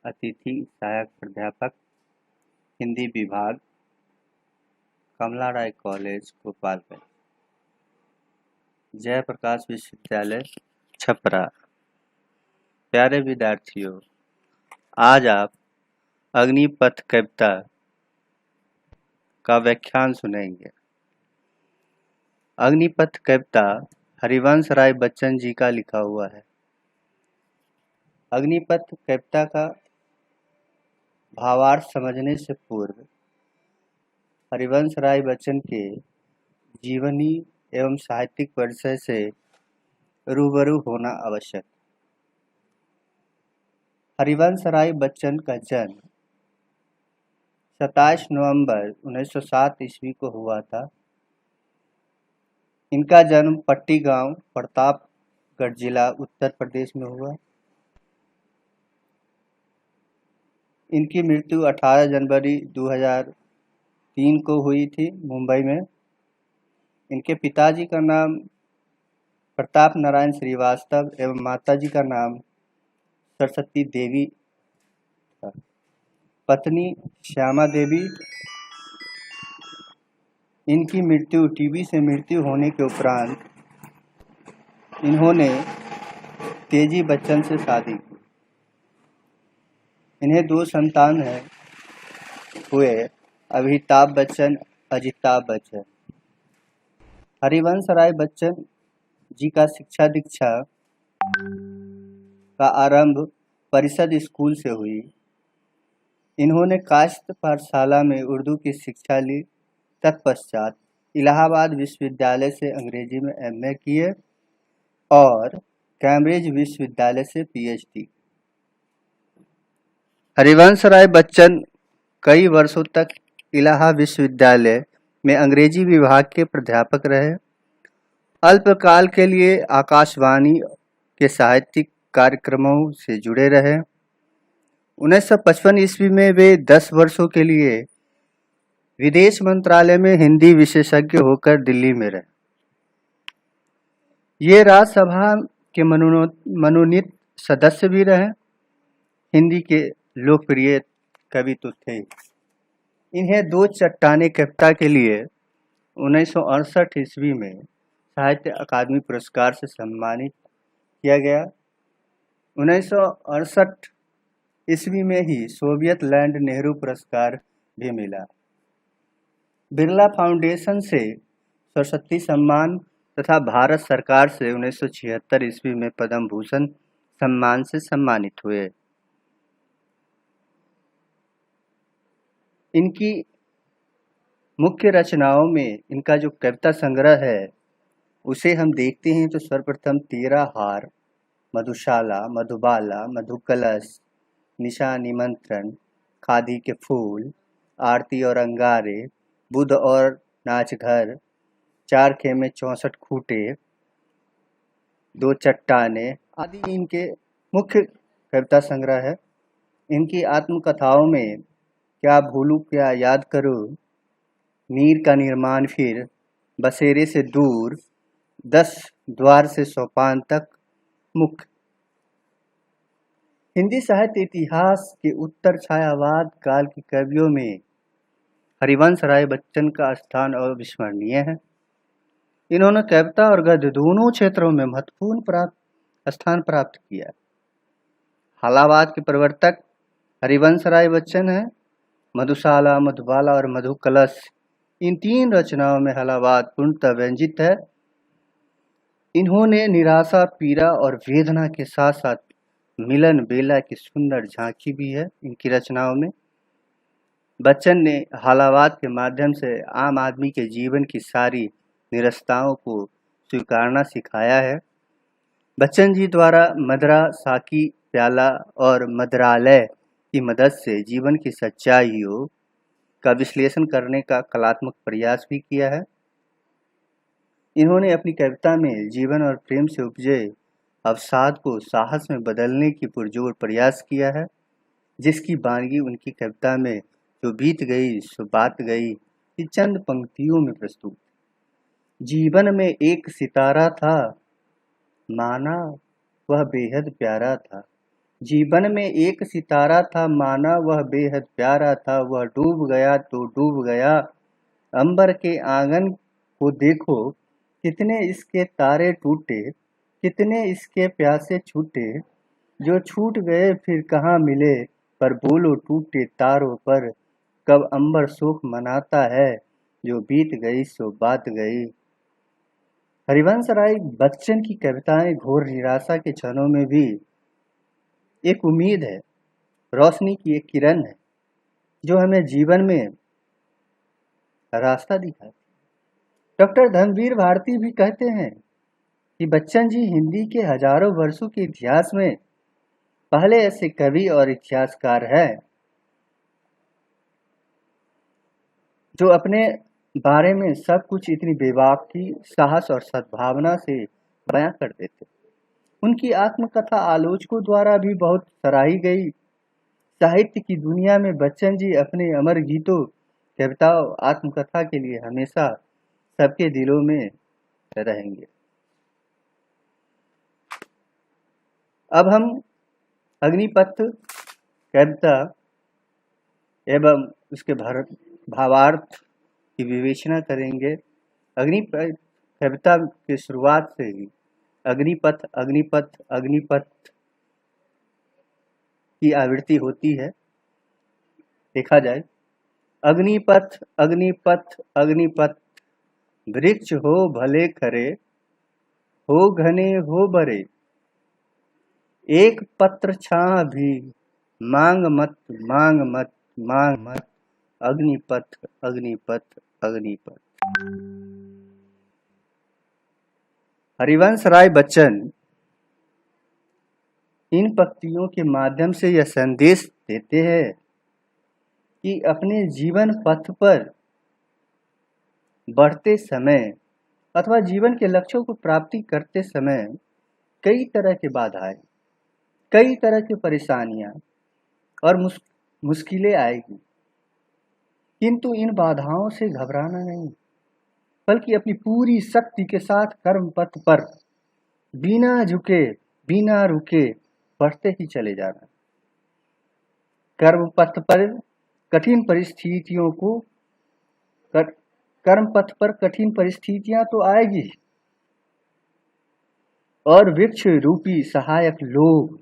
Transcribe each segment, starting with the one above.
अतिथि सहायक प्राध्यापक, हिंदी विभाग, कमला राय कॉलेज गोपालगंज, जयप्रकाश विश्वविद्यालय छपरा। प्यारे विद्यार्थियों, आज आप अग्निपथ कविता का व्याख्यान सुनेंगे। अग्निपथ कविता हरिवंश राय बच्चन जी का लिखा हुआ है। अग्निपथ कविता का भावार्थ समझने से पूर्व हरिवंश राय बच्चन के जीवनी एवं साहित्यिक परिचय से रूबरू होना आवश्यक। हरिवंश राय बच्चन का जन्म 27 नवंबर 1907 ईस्वी को हुआ था। इनका जन्म पट्टी गांव, प्रतापगढ़ जिला, उत्तर प्रदेश में हुआ। इनकी मृत्यु 18 जनवरी 2003 को हुई थी मुंबई में। इनके पिताजी का नाम प्रताप नारायण श्रीवास्तव एवं माताजी का नाम सरस्वती देवी था। पत्नी श्यामा देवी। इनकी मृत्यु टीबी से मृत्यु होने के उपरांत इन्होंने तेजी बच्चन से शादी की। इन्हें 2 संतान हुए, अभिताभ बच्चन, अजिताभ बच्चन। हरिवंश राय बच्चन जी का शिक्षा दीक्षा का आरंभ परिषद स्कूल से हुई। इन्होंने कायस्थ पाठशाला में उर्दू की शिक्षा ली। तत्पश्चात इलाहाबाद विश्वविद्यालय से अंग्रेजी में एमए किए और कैम्ब्रिज विश्वविद्यालय से पीएचडी। हरिवंश राय बच्चन कई वर्षों तक इलाहाबाद विश्वविद्यालय में अंग्रेजी विभाग के प्राध्यापक रहे। अल्पकाल के लिए आकाशवाणी के साहित्यिक कार्यक्रमों से जुड़े रहे। 1955 ईस्वी में वे 10 वर्षों के लिए विदेश मंत्रालय में हिंदी विशेषज्ञ होकर दिल्ली में रहे। ये राज्यसभा के मनोनीत सदस्य भी रहे। हिंदी के लोकप्रिय कवि तो थे। इन्हें 2 चट्टानें कविता के लिए 1968 ईस्वी में साहित्य अकादमी पुरस्कार से सम्मानित किया गया। 1968 ईस्वी में ही सोवियत लैंड नेहरू पुरस्कार भी मिला। बिरला फाउंडेशन से सरस्वती सम्मान तथा भारत सरकार से 1976 ईस्वी में पद्म भूषण सम्मान से सम्मानित हुए। इनकी मुख्य रचनाओं में इनका जो कविता संग्रह है उसे हम देखते हैं तो सर्वप्रथम 13 हार, मधुशाला, मधुबाला, मधुकलश, निशा निमंत्रण, खादी के फूल, आरती और अंगारे, बुध और नाचघर, 4 खेमे 64 खूटे, 2 चट्टाने आदि इनके मुख्य कविता संग्रह है। इनकी आत्मकथाओं में क्या भूलूं क्या याद करूं, मीर का निर्माण फिर, बसेरे से दूर, 10 द्वार से सोपान तक मुख्य। हिंदी साहित्य इतिहास के उत्तर छायावाद काल के कवियों में हरिवंश राय बच्चन का स्थान अविस्मरणीय है। इन्होंने कविता और गद्य दोनों क्षेत्रों में महत्वपूर्ण स्थान प्राप्त किया। हालावाद के प्रवर्तक हरिवंश राय बच्चन है। मधुशाला, मधुबाला और मधुकलश, इन 3 रचनाओं में हालावाद पूर्णतः व्यंजित है। इन्होंने निराशा, पीड़ा और वेदना के साथ साथ मिलन बेला की सुंदर झांकी भी है इनकी रचनाओं में। बच्चन ने हालावाद के माध्यम से आम आदमी के जीवन की सारी निरस्ताओं को स्वीकारना सिखाया है। बच्चन जी द्वारा मदरा, साकी, प्याला और मदरालय की मदद से जीवन की सच्चाइयों का विश्लेषण करने का कलात्मक प्रयास भी किया है। इन्होंने अपनी कविता में जीवन और प्रेम से उपजे अवसाद को साहस में बदलने की पुरजोर प्रयास किया है, जिसकी बानगी उनकी कविता में जो बीत गई सो बात गई कि चंद पंक्तियों में प्रस्तुत। जीवन में एक सितारा था, माना वह बेहद प्यारा था, जीवन में एक सितारा था, माना वह बेहद प्यारा था, वह डूब गया तो डूब गया। अंबर के आंगन को देखो, कितने इसके तारे टूटे, कितने इसके प्यासे छूटे। जो छूट गए फिर कहाँ मिले, पर बोलो टूटे तारों पर। कब अंबर सुख मनाता है, जो बीत गई सो बात गई। हरिवंश राय बच्चन की कविताएं घोर निराशा के क्षणों में भी एक उम्मीद है, रोशनी की एक किरण है, जो हमें जीवन में रास्ता दिखाती। डॉक्टर धर्मवीर भारती भी कहते हैं कि बच्चन जी हिंदी के हजारों वर्षों के इतिहास में पहले ऐसे कवि और इतिहासकार हैं जो अपने बारे में सब कुछ इतनी बेबाकी, साहस और सद्भावना से बयां कर देते। उनकी आत्मकथा आलोचकों द्वारा भी बहुत सराही गई। साहित्य की दुनिया में बच्चन जी अपने अमर गीतों, कविताओं, आत्मकथा के लिए हमेशा सबके दिलों में रहेंगे। अब हम अग्निपथ कविता एवं उसके भावार्थ की विवेचना करेंगे। अग्निपथ कविता की शुरुआत से ही अग्निपथ अग्निपथ अग्निपथ की आवृत्ति होती है। देखा जाए, अग्निपथ अग्निपथ अग्निपथ, वृक्ष हो भले खरे, हो घने हो बरे, एक पत्र छां भी मांग मत मांग मत मांग मत, अग्निपथ अग्निपथ अग्निपथ। हरिवंश राय बच्चन इन पंक्तियों के माध्यम से यह संदेश देते हैं कि अपने जीवन पथ पर बढ़ते समय अथवा जीवन के लक्ष्यों को प्राप्ति करते समय कई तरह के बाधाएं, कई तरह की परेशानियां और मुश्किलें आएगी, किंतु इन बाधाओं से घबराना नहीं, बल्कि अपनी पूरी शक्ति के साथ कर्म पथ पर बिना झुके, बिना रुके बढ़ते ही चले जाना। कर्म पथ पर कठिन परिस्थितियों को कर्म पथ पर कठिन परिस्थितियां तो आएगी, और वृक्ष रूपी सहायक लोग,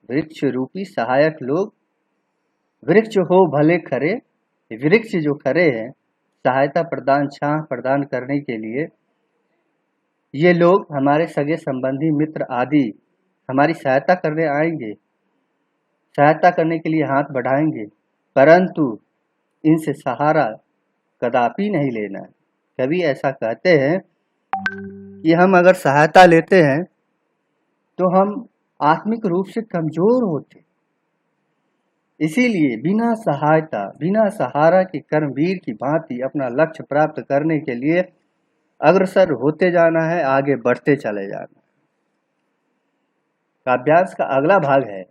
वृक्ष रूपी सहायक लोग, वृक्ष हो भले खरे, वृक्ष जो खरे हैं सहायता प्रदान, छां प्रदान करने के लिए, ये लोग हमारे सगे संबंधी मित्र आदि हमारी सहायता करने आएंगे, सहायता करने के लिए हाथ बढ़ाएंगे, परंतु इनसे सहारा कदापि नहीं लेना है। कभी ऐसा कहते हैं कि हम अगर सहायता लेते हैं तो हम आत्मिक रूप से कमजोर होते, इसीलिए बिना सहायता, बिना सहारा के कर्मवीर की भांति अपना लक्ष्य प्राप्त करने के लिए अग्रसर होते जाना है, आगे बढ़ते चले जाना है। काव्यांश का अगला भाग है,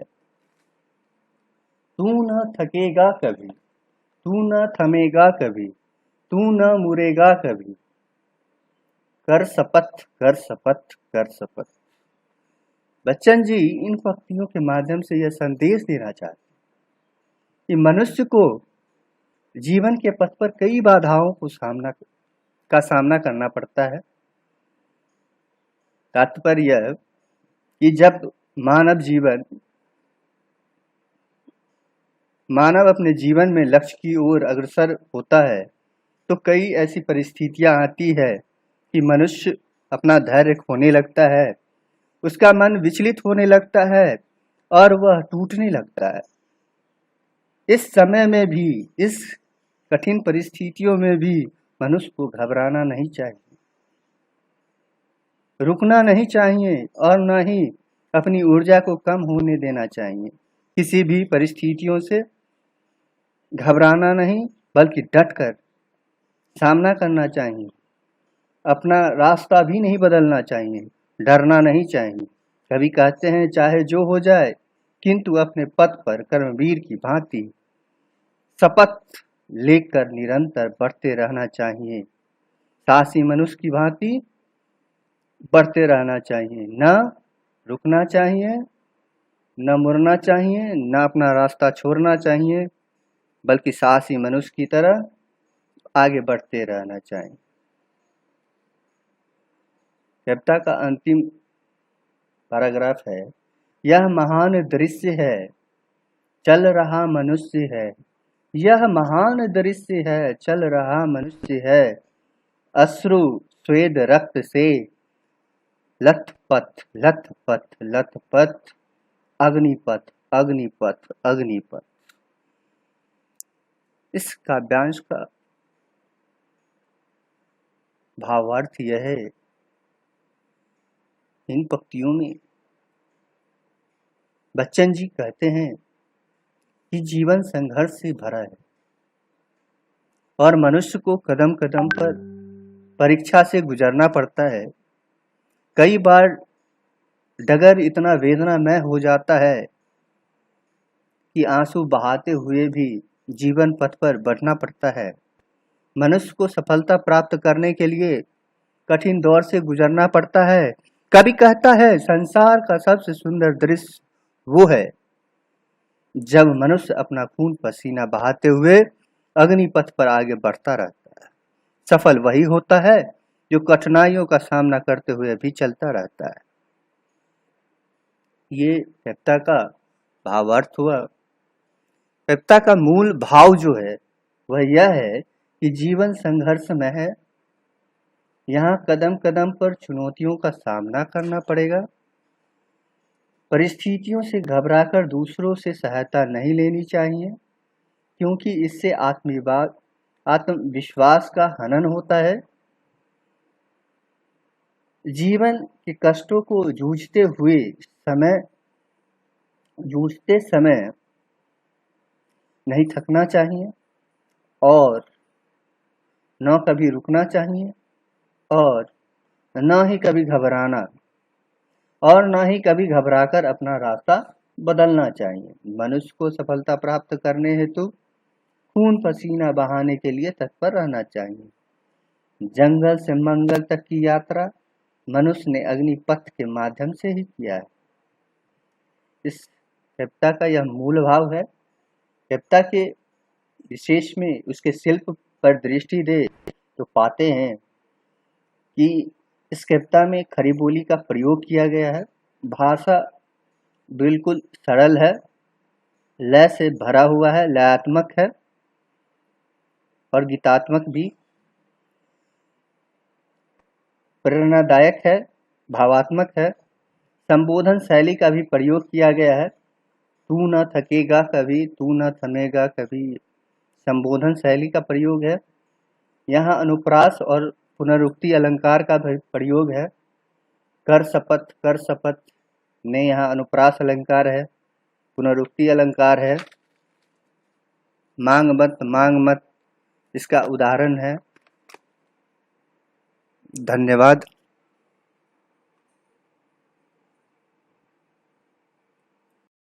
तू न थकेगा कभी, तू न थमेगा कभी, तू न मुरेगा कभी, कर शपथ कर शपथ कर शपथ। बच्चन जी इन पंक्तियों के माध्यम से यह संदेश देना चाहते कि मनुष्य को जीवन के पथ पर कई बाधाओं को सामना करना पड़ता है। तात्पर्य यह कि जब मानव अपने जीवन में लक्ष्य की ओर अग्रसर होता है तो कई ऐसी परिस्थितियां आती है कि मनुष्य अपना धैर्य खोने लगता है, उसका मन विचलित होने लगता है और वह टूटने लगता है। इस समय में भी, इस कठिन परिस्थितियों में भी मनुष्य को घबराना नहीं चाहिए, रुकना नहीं चाहिए और न ही अपनी ऊर्जा को कम होने देना चाहिए। किसी भी परिस्थितियों से घबराना नहीं, बल्कि डटकर सामना करना चाहिए। अपना रास्ता भी नहीं बदलना चाहिए, डरना नहीं चाहिए। कभी कहते हैं चाहे जो हो जाए, किंतु अपने पथ पर कर्मवीर की भांति शपथ लेकर निरंतर बढ़ते रहना चाहिए। साहसी मनुष्य की भांति बढ़ते रहना चाहिए, न रुकना चाहिए, न मुड़ना चाहिए, न अपना रास्ता छोड़ना चाहिए, बल्कि साहसी मनुष्य की तरह आगे बढ़ते रहना चाहिए। कविता का अंतिम पैराग्राफ है, यह महान दृश्य है, चल रहा मनुष्य है, यह महान दृश्य है, चल रहा मनुष्य है, अश्रु स्वेद रक्त से लथपथ लथपथ लथपथ, अग्निपथ अग्निपथ अग्निपथ। इस काव्यांश का भावार्थ यह है, इन पंक्तियों में बच्चन जी कहते हैं कि जीवन संघर्ष से भरा है और मनुष्य को कदम कदम पर परीक्षा से गुजरना पड़ता है। कई बार डगर इतना वेदनामय हो जाता है कि आंसू बहाते हुए भी जीवन पथ पर बढ़ना पड़ता है। मनुष्य को सफलता प्राप्त करने के लिए कठिन दौर से गुजरना पड़ता है। कवि कहता है, संसार का सबसे सुंदर दृश्य वो है जब मनुष्य अपना खून पसीना बहाते हुए अग्निपथ पर आगे बढ़ता रहता है। सफल वही होता है जो कठिनाइयों का सामना करते हुए भी चलता रहता है। ये कविता का भावार्थ हुआ। कविता का मूल भाव जो है वह यह है कि जीवन संघर्ष में है, यहाँ कदम कदम पर चुनौतियों का सामना करना पड़ेगा। परिस्थितियों से घबराकर दूसरों से सहायता नहीं लेनी चाहिए, क्योंकि इससे आत्मविश्वास का हनन होता है। जीवन के कष्टों को जूझते समय नहीं थकना चाहिए और न कभी रुकना चाहिए और न ही कभी घबराना और न ही कभी घबराकर अपना रास्ता बदलना चाहिए। मनुष्य को सफलता प्राप्त करने हेतु खून पसीना बहाने के लिए तत्पर रहना चाहिए। जंगल से मंगल तक की यात्रा मनुष्य ने अग्निपथ के माध्यम से ही किया है। इस कविता का यह मूल भाव है। कविता के विशेष में उसके शिल्प पर दृष्टि दे तो पाते हैं कि इस कविता में खड़ी बोली का प्रयोग किया गया है। भाषा बिल्कुल सरल है, लय से भरा हुआ है, लयात्मक है और गीतात्मक भी, प्रेरणादायक है, भावात्मक है। संबोधन शैली का भी प्रयोग किया गया है। तू न थकेगा कभी, तू न थमेगा कभी, संबोधन शैली का प्रयोग है। यहाँ अनुप्रास और पुनरुक्ति अलंकार का भी प्रयोग है। कर शपथ में यहाँ अनुप्रास अलंकार है, पुनरुक्ति अलंकार है। मांग मत इसका उदाहरण है। धन्यवाद।